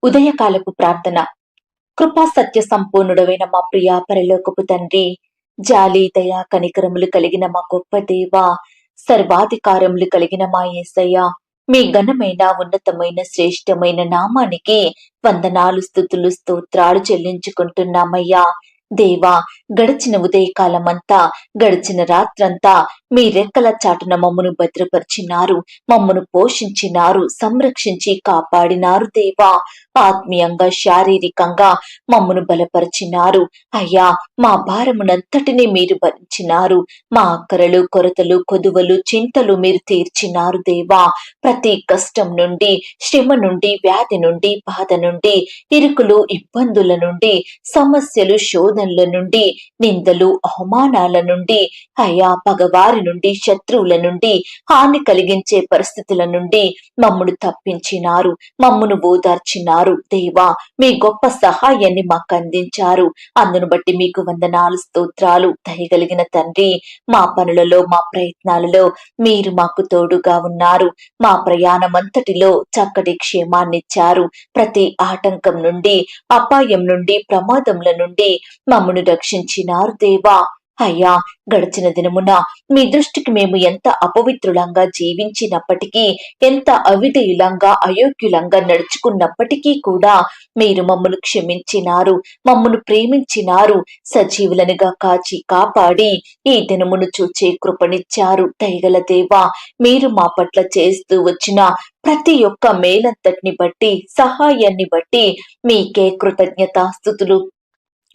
ఉదయకాలపు ప్రార్థన. కృపా సత్య సంపూర్ణుడైన మా ప్రియ పరలోకపు తండ్రి, జాలి దయా కనికరములు కలిగిన మా గొప్ప దేవ, సర్వాధికారములు కలిగిన మా యేసయ్య, మీ ఘనమైన ఉన్నతమైన శ్రేష్టమైన నామానికి వందనాలు స్తుతులు స్తోత్రాలు చెల్లించుకుంటున్నామయ్యా. దేవా, గడిచిన ఉదయకాలమంతా, గడిచిన రాత్రంతా మీ రెక్కల చాటున మమ్మను భద్రపరిచినారు, మమ్మను పోషించినారు, సంరక్షించి కాపాడినారు దేవా. ఆత్మీయంగా శారీరకంగా మమ్మను బలపరిచినారు అయ్యా. మా భారమునంతటినీ మీరు భరించినారు. మా అక్కరలు కొరతలు కొదువలు చింతలు మీరు తీర్చినారు దేవా. ప్రతి కష్టం నుండి, శ్రమ నుండి, వ్యాధి నుండి, బాధ నుండి, ఇరుకులు ఇబ్బందుల నుండి, సమస్యలు శోధనల నుండి, నిందలు అవమానాల నుండి అయ్యా, పగవారి నుండి, శత్రువుల నుండి, హాని కలిగించే పరిస్థితుల నుండి మమ్మను తప్పించినారు, మమ్మను ఓదార్చినారు దేవా. మీ గొప్ప సహాయాన్ని మాకు అందించారు. అందును బట్టి మీకు వందనాలు స్తోత్రాలు. దయగలిగిన తండ్రి, మా పనులలో మా ప్రయత్నాలలో మీరు మాకు తోడుగా ఉన్నారు. మా ప్రయాణం అంతటిలో చక్కటి క్షేమాన్నిచ్చారు. ప్రతి ఆటంకం నుండి, అపాయం నుండి, ప్రమాదముల నుండి మమ్మను రక్షించినారు దేవా. అయ్యా, గడిచిన దినమున మీ దృష్టికి మేము ఎంత అపవిత్రులంగా జీవించినప్పటికీ, ఎంత అవిధేయులంగా అయోగ్యులంగా నడుచుకున్నప్పటికీ కూడా మీరు మమ్మను క్షమించినారు, మమ్మను ప్రేమించినారు, సజీవులనుగా కాచి కాపాడి ఈ దినమును చూచే కృపనిచ్చారు. దయగల దేవా, మీరు మా పట్ల చేస్తూ వచ్చిన ప్రతి ఒక్క మేలంతటిని బట్టి, సహాయాన్ని బట్టి మీకే కృతజ్ఞతాస్తుతులు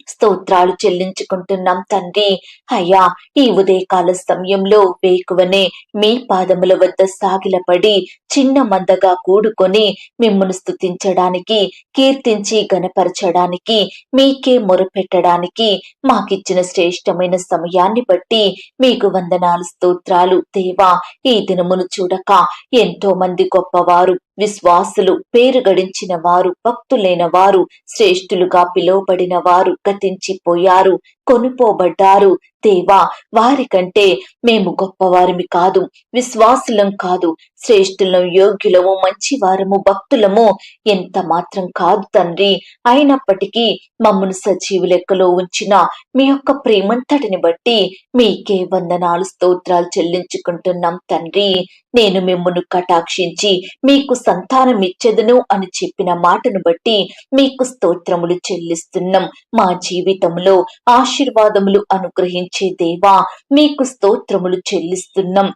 స్తోత్రాలు చెల్లించుకుంటున్నాం తండ్రి. అయ్యా, ఈ ఉదయకాల సమయంలో వేకువనే మీ పాదముల వద్ద సాగిలపడి చిన్న మందగా కూడుకొని మిమ్మల్ని స్తుతించడానికి, కీర్తించి గణపరచడానికి, మీకే మొరపెట్టడానికి మాకిచ్చిన శ్రేష్టమైన సమయాన్ని బట్టి మీకు వందనాలు స్తోత్రాలు దేవా. ఈ దినమును చూడక ఎంతో మంది గొప్పవారు, విశ్వాసులు, పేరు గడించిన వారు, భక్తులైన వారు, శ్రేష్ఠులుగా పిలువబడిన వారు గతించిపోయారు, కొనుపోబడ్డారు దేవా. వారికంటే మేము గొప్పవారిమి కాదు, విశ్వాసులం కాదు, శ్రేష్ఠులం, యోగ్యులము, మంచివారము, భక్తులము ఎంత మాత్రం కాదు తండ్రి. అయినప్పటికీ మమ్మను సజీవు లెక్కలో ఉంచిన మీ యొక్క ప్రేమంతటిని బట్టి మీకే వందనాలు స్తోత్రాలు చెల్లించుకుంటున్నాం తండ్రి. నేను మిమ్మను కటాక్షించి మీకు సంతానం ఇచ్చెదను అని చెప్పిన మాటను బట్టి మీకు స్తోత్రములు చెల్లిస్తున్నాం. మా జీవితంలో ఆశీర్వాదములు అనుగ్రహించే దేవా, మీకు స్తోత్రములు చెల్లిస్తున్నాం.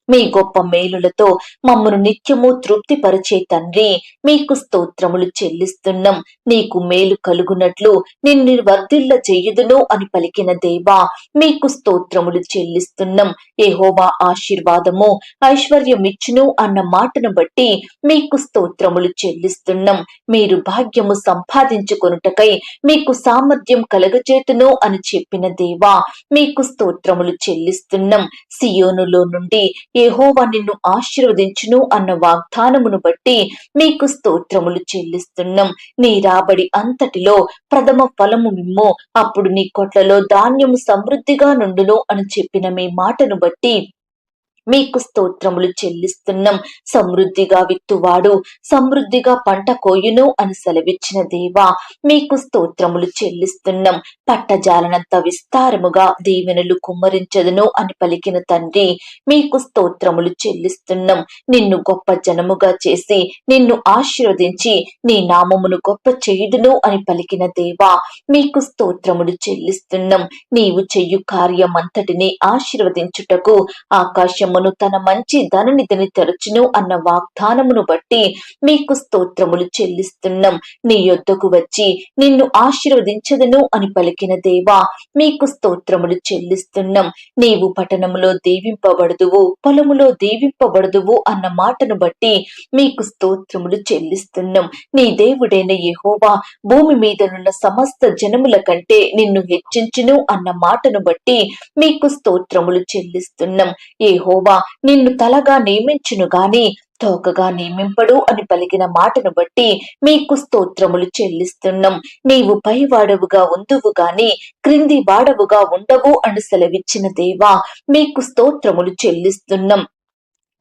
మీ గొప్ప మేలులతో మమ్మను నిత్యము తృప్తిపరిచే తండ్రి, మీకు స్తోత్రములు చెల్లిస్తున్నాం. నీకు మేలు కలుగునట్లు నిన్ను వర్ధిల్ల చెయ్యుదును అని పలికిన దేవా, మీకు స్తోత్రములు చెల్లిస్తున్నాం. యెహోవా ఆశీర్వాదము ఐశ్వర్యమిచ్చును అన్న మాటను బట్టి మీకు స్తోత్రములు చెల్లిస్తున్నాం. మీరు భాగ్యము సంపాదించుకొనుటకై మీకు సామర్థ్యం కలగచేతును అని చెప్పిన దేవా, మీకు స్తోత్రములు చెల్లిస్తున్నాం. సియోనులో నుండి యెహోవా నిన్ను ఆశీర్వదించును అన్న వాగ్దానమును బట్టి మీకు స్తోత్రములు చెల్లిస్తున్నాం. నీ రాబడి అంతటిలో ప్రథమ ఫలము మిమ్ము, అప్పుడు నీ కొట్లలో ధాన్యము సమృద్ధిగా నుండును అని చెప్పిన మీ మాటను బట్టి మీకు స్తోత్రములు చెల్లిస్తున్నాం. సమృద్ధిగా విత్తువాడు సమృద్ధిగా పంట కోయును అని సెలవిచ్చిన దేవా, మీకు స్తోత్రములు చెల్లిస్తున్నాం. పట్టజాలనంత విస్తారముగా దీవెనలు కుమ్మరించదును అని పలికిన తండ్రి, మీకు స్తోత్రములు చెల్లిస్తున్నాం. నిన్ను గొప్ప జనముగా చేసి నిన్ను ఆశీర్వదించి నీ నామమును గొప్ప చేయుదును అని పలికిన దేవా, మీకు స్తోత్రములు చెల్లిస్తున్నాం. నీవు చెయ్యు కార్యమంతటిని ఆశీర్వదించుటకు ఆకాశం తన మంచి ధననిధిని తెరచును అన్న వాగ్దానమును బట్టి మీకు స్తోత్రములు చెల్లిస్తున్నాం. నీ యొద్దకు వచ్చి నిన్ను ఆశీర్వదించదును అని పలికిన దేవా, మీకు స్తోత్రములు చెల్లిస్తున్నాం. నీవు పట్టణములో దీవింపబడదువు, పొలములో దీవింపబడదువు అన్న మాటను బట్టి మీకు స్తోత్రములు చెల్లిస్తున్నాం. నీ దేవుడైన యెహోవా భూమి మీదనున్న సమస్త జనముల కంటే నిన్ను హెచ్చించును అన్న మాటను బట్టి మీకు స్తోత్రములు చెల్లిస్తున్నాం. యెహోవా నిన్ను తలగా నియమించును గాని తోకగా నియమింపడు అని పలికిన మాటను బట్టి మీకు స్తోత్రములు చెల్లిస్తున్నాం. నీవు పైవాడవుగా ఉందువు గాని క్రింది వాడవుగా ఉండవు అని సెలవిచ్చిన దేవా, మీకు స్తోత్రములు చెల్లిస్తున్నాం.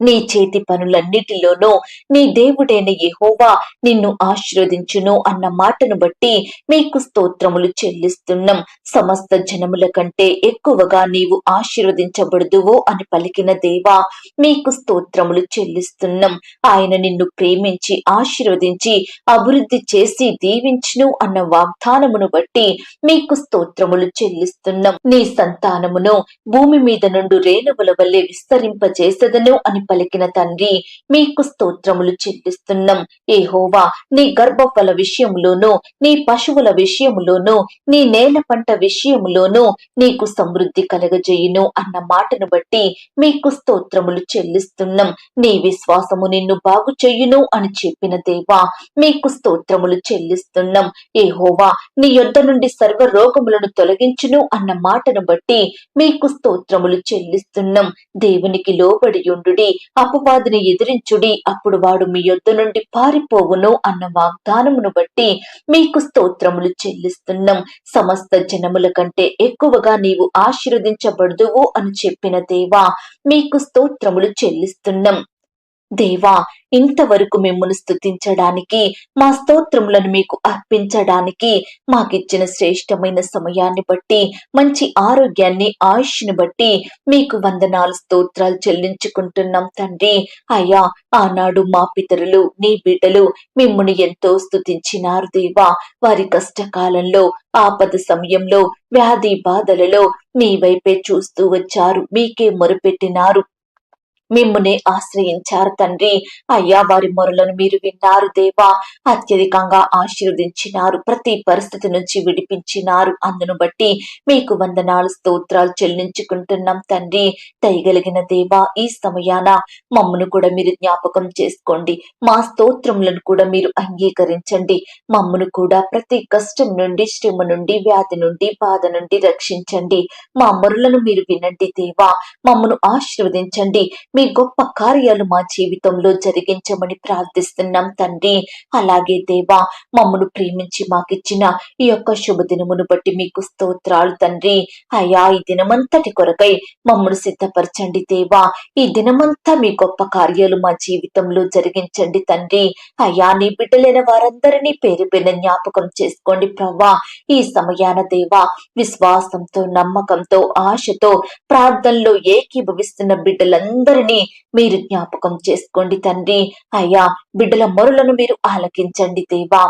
నీ చేతి పనులన్నిటిలోనూ నీ దేవుడైన యెహోవా నిన్ను ఆశీర్వదించును అన్న మాటను బట్టి మీకు స్తోత్రములు చెల్లిస్తున్నాం. సమస్త జనముల కంటే ఎక్కువగా నీవు ఆశీర్వదించబడుదువు అని పలికిన దేవా, మీకు స్తోత్రములు చెల్లిస్తున్నాం. ఆయన నిన్ను ప్రేమించి ఆశీర్వదించి అభివృద్ధి చేసి దీవించును అన్న వాగ్దానమును బట్టి మీకు స్తోత్రములు చెల్లిస్తున్నాం. నీ సంతానమును భూమి మీద నుండి రేణువుల వల్లే విస్తరింపజేసెదను అని పలికిన తండ్రి, మీకు స్తోత్రములు చెల్లిస్తున్నాం. యెహోవా, నీ గర్భఫల విషయములోనూ, నీ పశువుల విషయములోనూ, నీ నేల పంట విషయములోనూ నీకు సమృద్ధి కలగజేయును అన్న మాటను బట్టి మీకు స్తోత్రములు చెల్లిస్తున్నాం. నీ విశ్వాసము నిన్ను బాగు చెయ్యును అని చెప్పిన దేవా, మీకు స్తోత్రములు చెల్లిస్తున్నాం. యెహోవా, నీ యొద్ద నుండి సర్వ రోగములను తొలగించును అన్న మాటను బట్టి మీకు స్తోత్రములు చెల్లిస్తున్నాం. దేవునికి లోబడియుండుడి, అపవాదిని ఎదిరించుడి, అప్పుడు వాడు మీ యొద్ద నుండి పారిపోవును అన్న వాగ్దానమును బట్టి మీకు స్తోత్రములు చెల్లిస్తున్నాం. సమస్త జనముల కంటే ఎక్కువగా నీవు ఆశీర్వదించబడుదువు అని చెప్పిన దేవా, మీకు స్తోత్రములు చెల్లిస్తున్నాం. దేవా, ఇంతవరకు మిమ్మల్ని స్తుతించడానికి, మా స్తోత్రములను మీకు అర్పించడానికి మాకిచ్చిన శ్రేష్టమైన సమయాన్ని బట్టి, మంచి ఆరోగ్యాన్ని, ఆయుష్ని బట్టి మీకు వందనాలు, స్తోత్రాలు చెల్లించుకుంటున్నాం తండ్రి. అయ్యా, ఆనాడు మా పితరులు, నీ బిడ్డలు మిమ్ముని ఎంతో స్తుతించినారు దేవా. వారి కష్టకాలంలో, ఆపద సమయంలో, వ్యాధి బాధలలో మీ వైపే చూస్తూ వచ్చారు, మీకే మొరపెట్టినారు, మిమ్మునే ఆశ్రయించారు తండ్రి. అయ్యా, వారి మొరలను మీరు విన్నారు దేవా. అత్యధికంగా ఆశీర్వదించినారు, ప్రతి పరిస్థితి నుంచి విడిపించినారు. అందును బట్టి మీకు వందనాలు, స్తోత్రాలు చెల్లించుకుంటున్నాం తండ్రి. దయగలిగిన దేవా, ఈ సమయాన మమ్మను కూడా మీరు జ్ఞాపకం చేసుకోండి. మా స్తోత్రములను కూడా మీరు అంగీకరించండి. మమ్మను కూడా ప్రతి కష్టం నుండి, శ్రమ నుండి, వ్యాధి నుండి, బాధ నుండి రక్షించండి. మా మొరలను మీరు వినండి దేవా. మమ్మను ఆశీర్వదించండి. మీ గొప్ప కార్యాలు మా జీవితంలో జరిగించమని ప్రార్థిస్తున్నాం తండ్రి. అలాగే దేవా, మమ్మను ప్రేమించి మాకిచ్చిన ఈ యొక్క శుభదినమును బట్టి మీకు స్తోత్రాలు తండ్రి. అయ్యా, ఈ దినమంతటి కొరకై మమ్మను సిద్ధపరచండి దేవా. ఈ దినమంతా మీ గొప్ప కార్యాలు మా జీవితంలో జరిగించండి తండ్రి. అయ్యా, నీ బిడ్డలైన వారందరినీ పేరు పేరున జ్ఞాపకం చేసుకోండి ప్రవ్వా. ఈ సమయాన దేవా, విశ్వాసంతో, నమ్మకంతో, ఆశతో ప్రార్థనలో ఏకీభవిస్తున్న బిడ్డలందరినీ మీరు జ్ఞాపకం చేసుకోండి తండ్రి. అయ్యా, బిడ్డల మొరలను మీరు ఆలకించండి దేవా.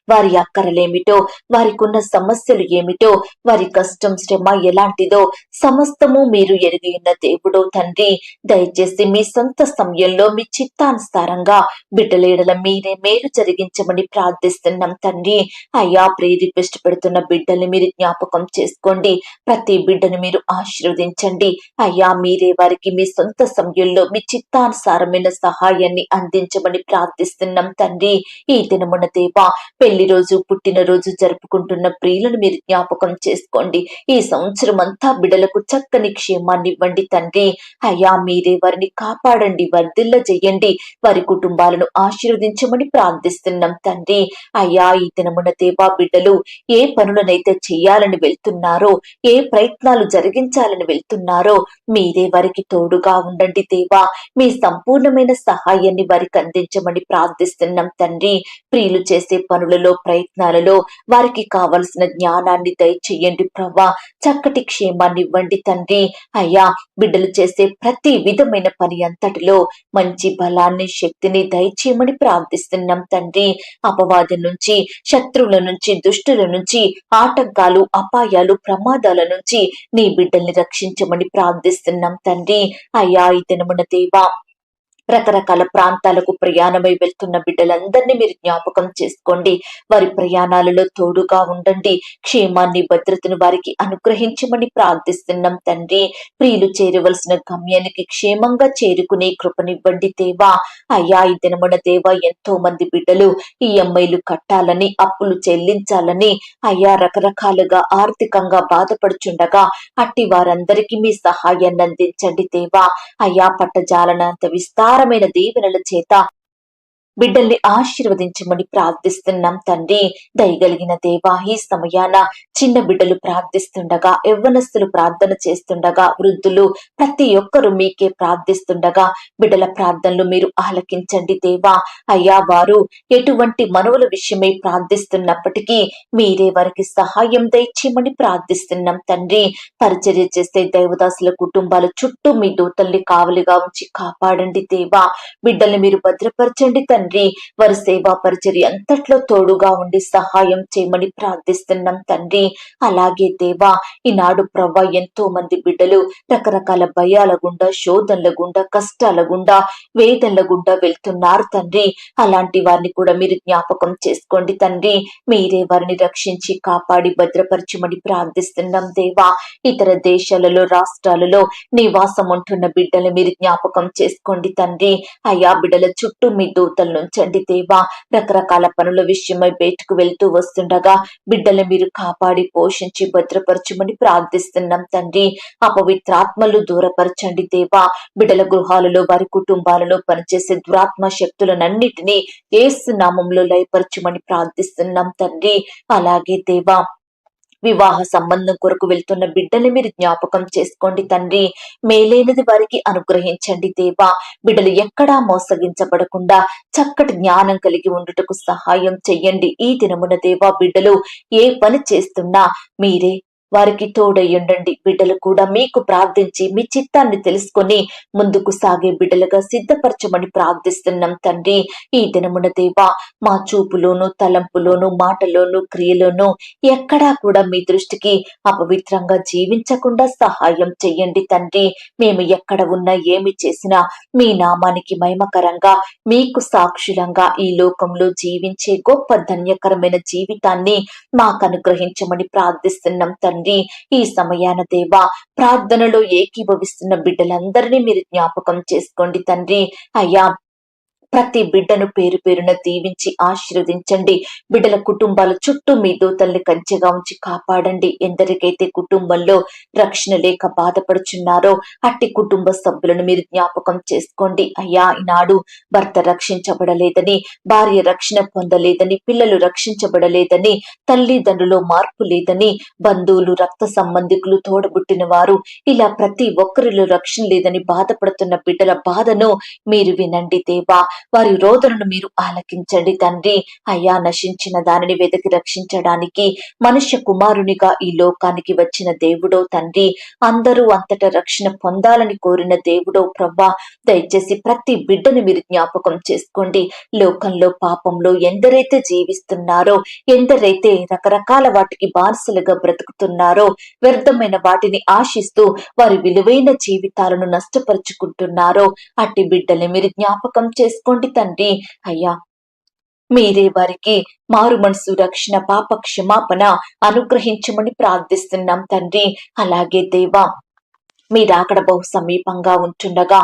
వారి అక్కరలేమిటో, వారికి ఉన్న సమస్యలు ఏమిటో, వారి కష్టం, శ్రమ ఎలాంటిదో సమస్తము మీరు ఎరిగి ఉన్న దేవుడో తండ్రి. దయచేసి మీ సొంత సమయంలో మీ చిత్తానుసారంగా బిడ్డలేడల మీరే మేలు జరిగించమని ప్రార్థిస్తున్నాం తండ్రి. అయ్యా, ప్రేయర్ రిక్వెస్ట్ పెడుతున్న బిడ్డల్ని మీరు జ్ఞాపకం చేసుకోండి. ప్రతి బిడ్డను మీరు ఆశీర్వదించండి. అయ్యా, మీరే వారికి మీ సొంత సమయంలో మీ చిత్తానుసారమైన సహాయాన్ని అందించమని ప్రార్థిస్తున్నాం తండ్రి. ఈ దినమున దేవా, పెళ్లి రోజు, పుట్టినరోజు జరుపుకుంటున్న ప్రియులను మీరు జ్ఞాపకం చేసుకోండి. ఈ సంవత్సరం అంతా బిడ్డలకు చక్కని క్షేమాన్ని ఇవ్వండి తండ్రి. అయ్యా, మీరే వారిని కాపాడండి, వర్ధిల్ల చెయ్యండి, వారి కుటుంబాలను ఆశీర్వదించమని ప్రార్థిస్తున్నాం తండ్రి. అయ్యా, ఈ దినమున దేవా, బిడ్డలు ఏ పనులనైతే చేయాలని వెళ్తున్నారో, ఏ ప్రయత్నాలు జరిగించాలని వెళ్తున్నారో మీరే వారికి తోడుగా ఉండండి దేవా. మీ సంపూర్ణమైన సహాయాన్ని వారికి అందించమని ప్రార్థిస్తున్నాం తండ్రి. ప్రియులు చేసే పనులలో, ప్రయత్నాలలో వారికి కావలసిన జ్ఞానాన్ని దయచేయండి ప్రభా. చక్కటి క్షేమాన్ని ఇవ్వండి తండ్రి. అయ్యా, బిడ్డలు చేసే ప్రతి విధమైన పని అంతటిలో మంచి బలాన్ని, శక్తిని దయచేయమని ప్రార్థిస్తున్నాం తండ్రి. అపవాదం నుంచి, శత్రువుల నుంచి, దుష్టుల నుంచి, ఆటంకాలు, అపాయాలు, ప్రమాదాల నుంచి నీ బిడ్డల్ని రక్షించమని ప్రార్థిస్తున్నాం తండ్రి. అయ్యా, ఈ దినమున దేవా, రకరకాల ప్రాంతాలకు ప్రయాణమై వెళ్తున్న బిడ్డలందరినీ మీరు జ్ఞాపకం చేసుకోండి. వారి ప్రయాణాలలో తోడుగా ఉండండి. క్షేమాన్ని, భద్రతను వారికి అనుగ్రహించమని ప్రార్థిస్తున్నాం తండ్రి. ప్రియులు చేరవలసిన గమ్యానికి క్షేమంగా చేరుకునే కృపనివ్వండి దేవా. అయ్యా, ఈ దినమున దేవా, ఎంతో మంది బిడ్డలు ఈఎంఐలు కట్టాలని, అప్పులు చెల్లించాలని అయ్యా రకరకాలుగా ఆర్థికంగా బాధపడుచుండగా అట్టి వారందరికీ మీ సహాయాన్ని అందించండి దేవా. అయ్యా, పట్టజాలనంత విస్తారమైన దీవెనల చేత బిడ్డల్ని ఆశీర్వదించమని ప్రార్థిస్తున్నాం తండ్రి. దయగలిగిన దేవా, ఈ సమయాన చిన్న బిడ్డలు ప్రార్థిస్తుండగా, యవ్వనస్తులు ప్రార్థన చేస్తుండగా, వృద్ధులు ప్రతి ఒక్కరూ మీకే ప్రార్థిస్తుండగా బిడ్డల ప్రార్థనలు మీరు ఆలకించండి దేవా. అయ్యా, వారు ఎటువంటి మనవుల విషయమై ప్రార్థిస్తున్నప్పటికీ మీరే వారికి సహాయం దయచేయమని ప్రార్థిస్తున్నాం తండ్రి. పరిచర్య చేసే దైవదాసుల కుటుంబాల చుట్టూ మీ దూతల్ని కావలిగా ఉంచి కాపాడండి దేవా. బిడ్డల్ని మీరు భద్రపరచండి తండ్రి. వారి సేవా పరిచర్య అంతట్లో తోడుగా ఉండి సహాయం చేయమని ప్రార్థిస్తున్నాం తండ్రి. అలాగే దేవా, ఈనాడు ప్రవ్వా ఎంతో మంది బిడ్డలు రకరకాల భయాల గుండా, శోధనల గుండా, కష్టాల గుండా, వేదనల గుండా వెళ్తున్నారు తండ్రి. అలాంటి వారిని కూడా మీరు జ్ఞాపకం చేసుకోండి తండ్రి. మీరే వారిని రక్షించి కాపాడి భద్రపరచమని ప్రార్థిస్తున్నాం దేవా. ఇతర దేశాలలో, రాష్ట్రాలలో నివాసం ఉంటున్న బిడ్డలు మీరు జ్ఞాపకం చేసుకోండి తండ్రి. అయ్యా, బిడ్డల చుట్టూ మీ దూతలు నుంచండి దేవా. రకరకాల పనుల విషయమై బయటకు వెళ్తూ వస్తుండగా బిడ్డలు మీరు కాపాడి పోషించి భద్రపరచమని ప్రార్థిస్తున్నాం తండ్రి. అపవిత్రాత్మలు దూరపరచండి దేవా. బిడ్డల గృహాలలో, వారి కుటుంబాలలో పనిచేసే దురాత్మ శక్తులనన్నిటినీ యేసు నామములో లయపరచమని ప్రార్థిస్తున్నాం తండ్రి. అలాగే దేవా, వివాహ సంబంధం కొరకు వెళ్తున్న బిడ్డల్ని మీరు జ్ఞాపకం చేసుకోండి తండ్రి. మేలైనది వారికి అనుగ్రహించండి దేవా. బిడ్డలు ఎక్కడా మోసగించబడకుండా చక్కటి జ్ఞానం కలిగి ఉండుటకు సహాయం చెయ్యండి. ఈ దినమున దేవా, బిడ్డలు ఏ పని చేస్తున్నా మీరే వారికి తోడయ్యుండండి. బిడ్డలు కూడా మీకు ప్రార్థించి మీ చిత్తాన్ని తెలుసుకొని ముందుకు సాగే బిడ్డలుగా సిద్ధపరచమని ప్రార్థిస్తున్నాం తండ్రి. ఈ దినమున దేవా, మా చూపులోను, తలంపులోను, మాటలోను, క్రియలోను ఎక్కడా కూడా మీ దృష్టికి అపవిత్రంగా జీవించకుండా సహాయం చెయ్యండి తండ్రి. మేము ఎక్కడ ఉన్నా, ఏమి చేసినా మీ నామానికి మహిమకరంగా, మీకు సాక్షులంగా ఈ లోకంలో జీవించే గొప్ప ధన్యకరమైన జీవితాన్ని మాకు అనుగ్రహించమని ప్రార్థిస్తున్నాం తండ్రి. ఈ సమయాన దేవా, ప్రార్థనలో ఏకీభవిస్తున్న బిడ్డలందరినీ మీరు జ్ఞాపకం చేసుకోండి తండ్రి. అయ్యా, ప్రతి బిడ్డను పేరు పేరున దీవించి ఆశీర్వదించండి. బిడ్డల కుటుంబాల చుట్టూ మీ దూతల్ని కంచెగా ఉంచి కాపాడండి. ఎందరికైతే కుటుంబంలో రక్షణ లేక బాధపడుచున్నారో అట్టి కుటుంబ సభ్యులను మీరు జ్ఞాపకం చేసుకోండి. అయ్యా, ఈనాడు భర్త రక్షించబడలేదని, భార్య రక్షణ పొందలేదని, పిల్లలు రక్షించబడలేదని, తల్లిదండ్రులు మార్పు లేదని, బంధువులు, రక్త సంబంధికులు, తోడబుట్టిన వారు ఇలా ప్రతి ఒక్కరిలో రక్షణ లేదని బాధపడుతున్న బిడ్డల బాధను మీరు వినండి దేవా. వారి రోదనను మీరు ఆలకించండి తండ్రి. అయ్యా, నశించిన దానిని వెతికి రక్షించడానికి మనుష్య కుమారునిగా ఈ లోకానికి వచ్చిన దేవుడో తండ్రి. అందరూ అంతటా రక్షణ పొందాలని కోరిన దేవుడో ప్రవ్వా, దయచేసి ప్రతి బిడ్డను మీరు జ్ఞాపకం చేసుకోండి. లోకంలో పాపంలో ఎందరైతే జీవిస్తున్నారో, ఎందరైతే రకరకాల వాటికి బానిసలుగా బ్రతుకుతున్నారో, వ్యర్థమైన వాటిని ఆశిస్తూ వారి విలువైన జీవితాలను నష్టపరుచుకుంటున్నారో అట్టి బిడ్డల్ని మీరు జ్ఞాపకం చేసుకోండి తండ్రి. అయ్యా, మీరే వారికి మారు మనసు, రక్షణ, పాప క్షమాపణ అనుగ్రహించమని ప్రార్థిస్తున్నాం తండ్రి. అలాగే దేవా, మీరు అక్కడ బహు సమీపంగా ఉంటుండగా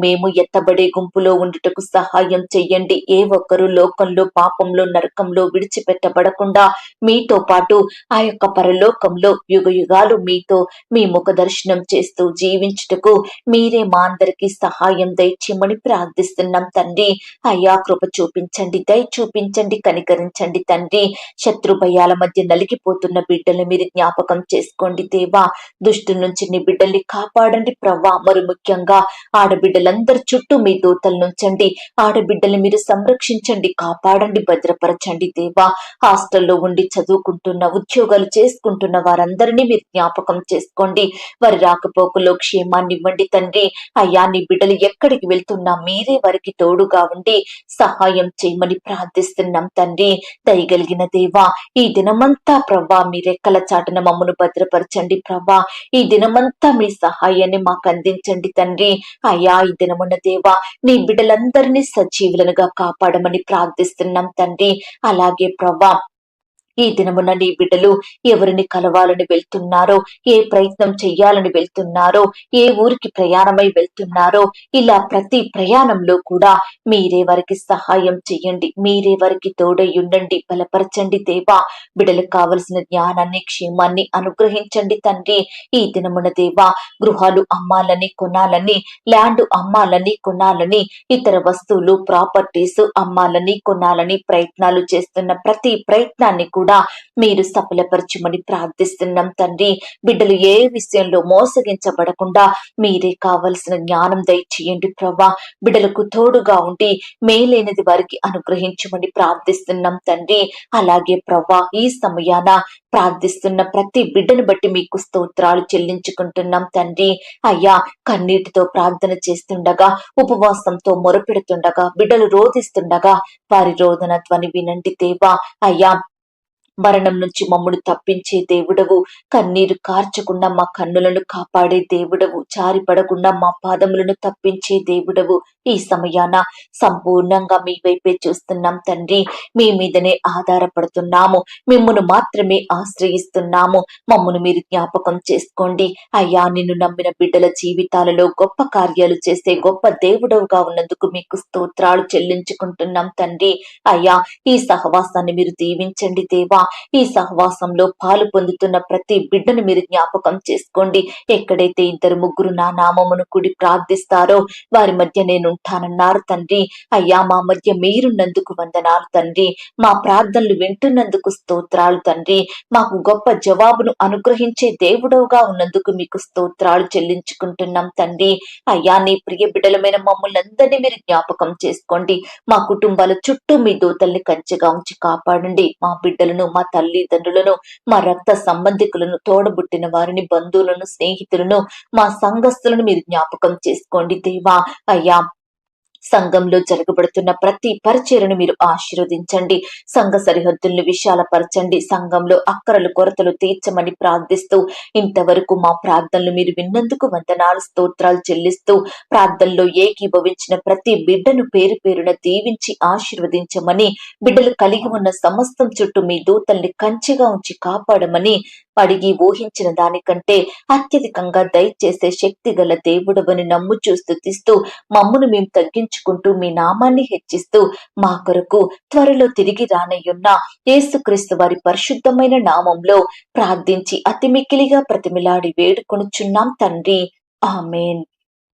మేము ఎత్తబడే గుంపులో ఉండుటకు సహాయం చెయ్యండి. ఏ ఒక్కరూ లోకంలో, పాపంలో, నరకంలో విడిచిపెట్టబడకుండా మీతో పాటు ఆ యొక్క పరలోకంలో యుగ యుగాలు మీతో మీ ముఖ దర్శనం చేస్తూ జీవించుటకు మీరే మా అందరికీ సహాయం దయచేయమని ప్రార్థిస్తున్నాం తండ్రి. అయ్యా, కృప చూపించండి, దయ చూపించండి, కనికరించండి తండ్రి. శత్రు భయాల మధ్య నలిగిపోతున్న బిడ్డలు మీరు జ్ఞాపకం చేసుకోండి దేవా. దుష్టు నుంచి నీ బిడ్డల్ని కాపాడండి ప్రవ్వా. మరి ముఖ్యంగా ఆడబిడ్డలందరి చుట్టూ మీ దూతలు నుంచండి. ఆడబిడ్డల్ని మీరు సంరక్షించండి, కాపాడండి, భద్రపరచండి దేవా. హాస్టల్లో ఉండి చదువుకుంటున్న, ఉద్యోగాలు చేసుకుంటున్న వారందరినీ మీరు జ్ఞాపకం చేసుకోండి. వారి రాకపోకలో క్షేమాన్ని ఇవ్వండి తండ్రి. అయ్యా, నీ బిడ్డలు ఎక్కడికి వెళ్తున్నా మీరే వారికి తోడుగా ఉండి సహాయం చేయమని ప్రార్థిస్తున్నాం తండ్రి. దయగలిగిన దేవా, ఈ దినమంతా ప్రవ్వా మీ రెక్కల చాటున మమ్మను భద్రపరచండి ప్రవ్వా. ఈ దినమంతా మీ సహాయాన్ని మాకు అందించండి తండ్రి. అయ్యా, ఈ దినమున్న దేవా, నీ బిడ్డలందరినీ సజీవులనుగా కాపాడమని ప్రార్థిస్తున్నాం తండ్రి. అలాగే ప్రవ్వా, ఈ దినమున నీ బిడ్డలు ఎవరిని కలవాలని వెళ్తున్నారో, ఏ ప్రయత్నం చెయ్యాలని వెళ్తున్నారో, ఏ ఊరికి ప్రయాణమై వెళ్తున్నారో, ఇలా ప్రతి ప్రయాణంలో కూడా మీరే వారికి సహాయం చెయ్యండి, మీరే వారికి తోడై ఉండండి, బలపరచండి దేవా. బిడ్డలకు కావలసిన జ్ఞానాన్ని, క్షేమాన్ని అనుగ్రహించండి తండ్రి. ఈ దినమున దేవా, గృహాలు అమ్మాలని కొనాలని, ల్యాండ్ అమ్మాలని కొనాలని, ఇతర వస్తువులు ప్రాపర్టీస్ అమ్మాలని కొనాలని ప్రయత్నాలు చేస్తున్న ప్రతి ప్రయత్నాన్ని కూడా మీరు సఫలపరచమని ప్రార్థిస్తున్నాం తండ్రి. బిడ్డలు ఏ విషయంలో మోసగించబడకుండా మీరే కావలసిన జ్ఞానం దయచేయండి ప్రభా. బిడ్డలకు తోడుగా ఉండి మేలైనది వారికి అనుగ్రహించమని ప్రార్థిస్తున్నాం తండ్రి. అలాగే ప్రభా, ఈ సమయాన ప్రార్థిస్తున్న ప్రతి బిడ్డను బట్టి మీకు స్తోత్రాలు చెల్లించుకుంటున్నాం తండ్రి. అయ్యా, కన్నీటితో ప్రార్థన చేస్తుండగా, ఉపవాసంతో మొరపెడుతుండగా, బిడ్డలు రోధిస్తుండగా వారి రోదన ధ్వని వినండి దేవా. అయ్యా, మరణం నుంచి మమ్మను తప్పించే దేవుడవు, కన్నీరు కార్చకుండా మా కన్నులను కాపాడే దేవుడవు, జారిపడకుండా మా పాదములను తప్పించే దేవుడవు. ఈ సమయాన సంపూర్ణంగా మీ వైపే చూస్తున్నాం తండ్రి. మీ మీదనే ఆధారపడుతున్నాము, మిమ్మును మాత్రమే ఆశ్రయిస్తున్నాము. మమ్మను మీరు జ్ఞాపకం చేసుకోండి అయ్యా. నిన్ను నమ్మిన బిడ్డల జీవితాలలో గొప్ప కార్యాలు చేసే గొప్ప దేవుడవుగా ఉన్నందుకు మీకు స్తోత్రాలు చెల్లించుకుంటున్నాం తండ్రి. అయ్యా, ఈ సహవాసాన్ని మీరు దీవించండి దేవా. ఈ సహవాసంలో పాలు పొందుతున్న ప్రతి బిడ్డను మీరు జ్ఞాపకం చేసుకోండి. ఎక్కడైతే 2-3 నా నామమును కూడి ప్రార్థిస్తారో వారి మధ్య నేను ఉంటానన్నారు తండ్రి. అయ్యా, మా మధ్య మీరున్నందుకు వందనాలు తండ్రి. మా ప్రార్థనలు వింటున్నందుకు స్తోత్రాలు తండ్రి. మాకు గొప్ప జవాబును అనుగ్రహించే దేవుడవుగా ఉన్నందుకు మీకు స్తోత్రాలు చెల్లించుకుంటున్నాం తండ్రి. అయ్యా, నీ ప్రియ బిడ్డలమైన మమ్మల్ని అందరినీ మీరు జ్ఞాపకం చేసుకోండి. మా కుటుంబాల చుట్టూ మీ దూతల్ని కంచెగా ఉంచి కాపాడండి. మా బిడ్డలను, మా తల్లిదండ్రులను, మా రక్త సంబంధికులను, తోడబుట్టిన వారిని, బంధువులను, స్నేహితులను, మా సంఘస్థులను మీరు జ్ఞాపకం చేసుకోండి దేవా. అయ్యా, సంఘంలో జరగబడుతున్న ప్రతి పరిచర్యను మీరు ఆశీర్వదించండి. సంఘ సరిహద్దులను విశాలపరచండి. సంఘంలో అక్కరలు, కొరతలు తీర్చమని ప్రార్థిస్తూ, ఇంతవరకు మా ప్రార్థనలు మీరు విన్నందుకు వందనాలు, స్తోత్రాలు చెల్లిస్తూ, ప్రార్థనలో ఏకీభవించిన ప్రతి బిడ్డను పేరు పేరున దీవించి ఆశీర్వదించమని, బిడ్డలు కలిగి ఉన్న సమస్తం చుట్టూ మీ దూతల్ని కంచెగా ఉంచి కాపాడమని అడిగి ఊహించిన దానికంటే అత్యధికంగా దయచేసే శక్తి గల దేవుడవని నమ్ముచూ స్తుతిస్తూ, మమ్మును మేము తగ్గించుకుంటూ మీ నామాన్ని హెచ్చిస్తూ, మా కొరకు త్వరలో తిరిగి రానయ్యున్న యేసుక్రీస్తు వారి పరిశుద్ధమైన నామంలో ప్రార్థించి అతి మిక్కిలిగా ప్రతిమిలాడి వేడుకొనుచున్నాం తండ్రి. ఆమేన్.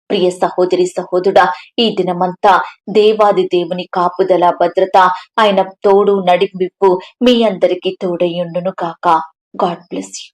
ప్రియ సహోదరి, సహోదరుడా, ఈ దినమంతా దేవాది దేవుని కాపుదల, భద్రత, ఆయన తోడు నడిపింపు మీ అందరికీ తోడయ్యుండును కాక. God bless you.